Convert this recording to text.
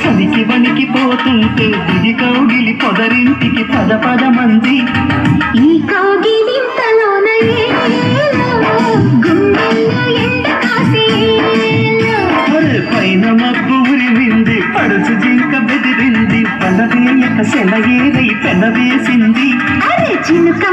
చలికి వణికిపోతుంటే దిగి కౌగిలి పొదరింటికి పద పద మంది ఈ కౌగిలింతలోన పైన మబ్బు ఉరిమింది పడుచు జింక బెదిరింది పలవేయక సెలయేరై పెనవేసింది అరే చినుక